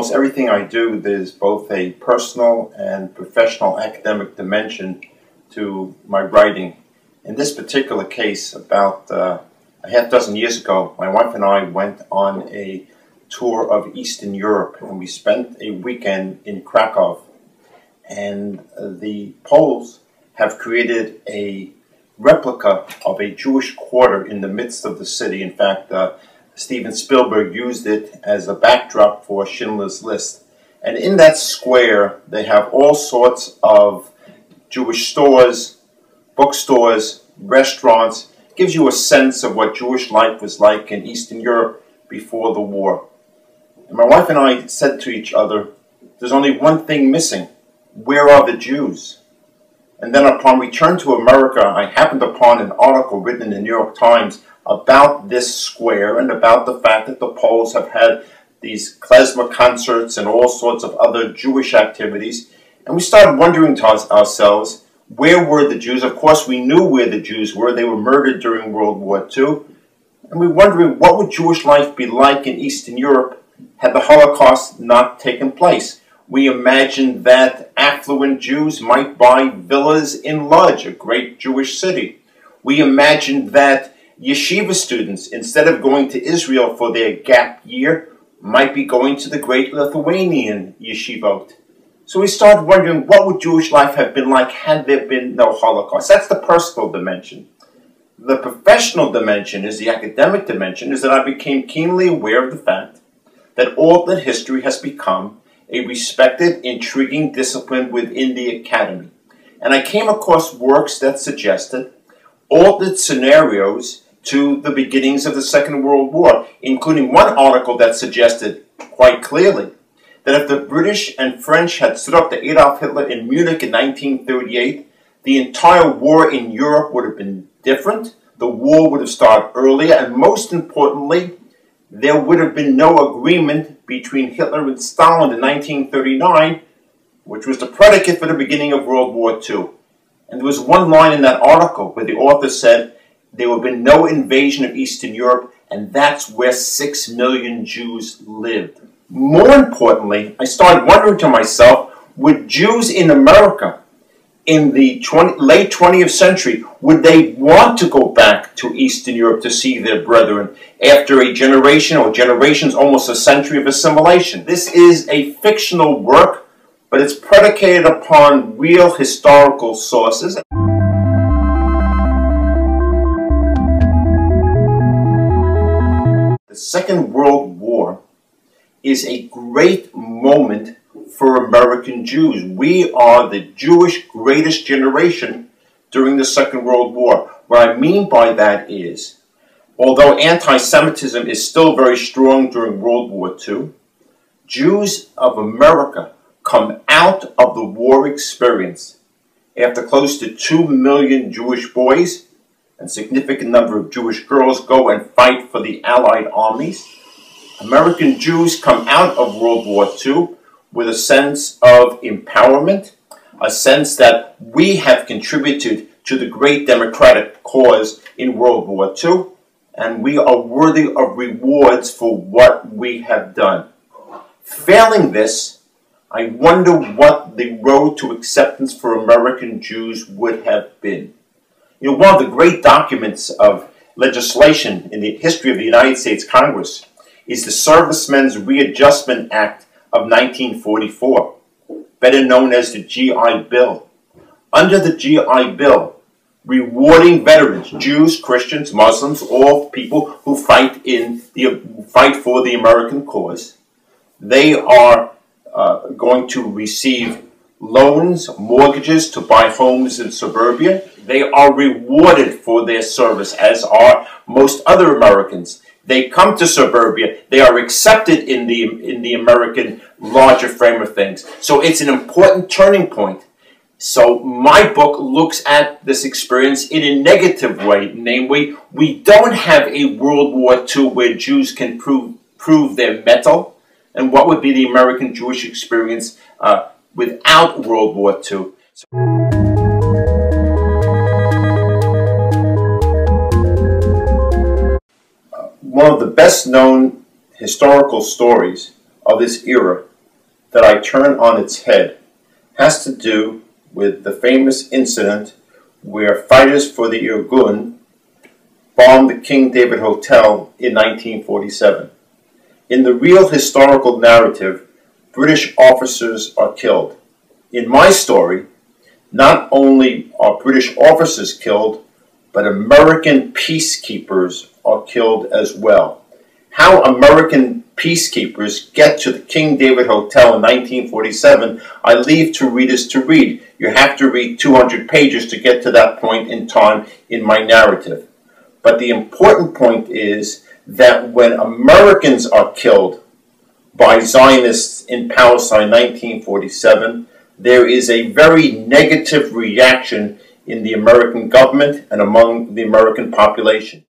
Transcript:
almost everything I do, there's both a personal and professional academic dimension to my writing. In this particular case, about a half dozen years ago, my wife and I went on a tour of Eastern Europe, and we spent a weekend in Krakow. And the Poles have created a replica of a Jewish quarter in the midst of the city. In fact, Steven Spielberg used it as a backdrop for Schindler's List. And in that square, they have all sorts of Jewish stores, bookstores, restaurants. It gives you a sense of what Jewish life was like in Eastern Europe before the war. And my wife and I said to each other, there's only one thing missing. Where are the Jews? And then upon return to America, I happened upon an article written in the New York Times about this square and about the fact that the Poles have had these klezmer concerts and all sorts of other Jewish activities. And we started wondering to ourselves, where were the Jews? Of course, we knew where the Jews were. They were murdered during World War II. And we were wondering, what would Jewish life be like in Eastern Europe had the Holocaust not taken place? We imagined that affluent Jews might buy villas in Lodz, a great Jewish city. We imagined that yeshiva students, instead of going to Israel for their gap year, might be going to the great Lithuanian yeshivot. So we started wondering, what would Jewish life have been like had there been no Holocaust? That's the personal dimension. The professional dimension, is the academic dimension, is that I became keenly aware of the fact that alternate history has become a respected, intriguing discipline within the academy. And I came across works that suggested alternate scenarios to the beginnings of the Second World War, including one article that suggested quite clearly that if the British and French had stood up to Adolf Hitler in Munich in 1938, the entire war in Europe would have been different, the war would have started earlier, and most importantly, there would have been no agreement between Hitler and Stalin in 1939, which was the predicate for the beginning of World War II. And there was one line in that article where the author said, there would have been no invasion of Eastern Europe, and that's where 6 million Jews lived. More importantly, I started wondering to myself, would Jews in America in the late 20th century, would they want to go back to Eastern Europe to see their brethren after a generation or generations, almost a century of assimilation? This is a fictional work, but it's predicated upon real historical sources. The Second World War is a great moment for American Jews. We are the Jewish greatest generation during the Second World War. What I mean by that is, although anti-Semitism is still very strong during World War II, Jews of America come out of the war experience after close to 2 million Jewish boys and a significant number of Jewish girls go and fight for the Allied armies. American Jews come out of World War II with a sense of empowerment, a sense that we have contributed to the great democratic cause in World War II, and we are worthy of rewards for what we have done. Failing this, I wonder what the road to acceptance for American Jews would have been. You know, one of the great documents of legislation in the history of the United States Congress is the Servicemen's Readjustment Act of 1944, better known as the GI Bill. Under the GI Bill, rewarding veterans, Jews, Christians, Muslims, all people who fight for the American cause, they are going to receive loans, mortgages to buy homes in suburbia. They are rewarded for their service, as are most other Americans. They come to suburbia. They are accepted in the American larger frame of things. So it's an important turning point. So my book looks at this experience in a negative way. Namely, we don't have a World War II where Jews can prove their mettle. And what would be the American Jewish experience without World War II? One of the best known historical stories of this era that I turn on its head has to do with the famous incident where fighters for the Irgun bombed the King David Hotel in 1947. In the real historical narrative, British officers are killed. In my story, not only are British officers killed, but American peacekeepers are killed as well. How American peacekeepers get to the King David Hotel in 1947, I leave to readers to read. You have to read 200 pages to get to that point in time in my narrative. But the important point is that when Americans are killed by Zionists in Palestine in 1947, there is a very negative reaction in the American government and among the American population.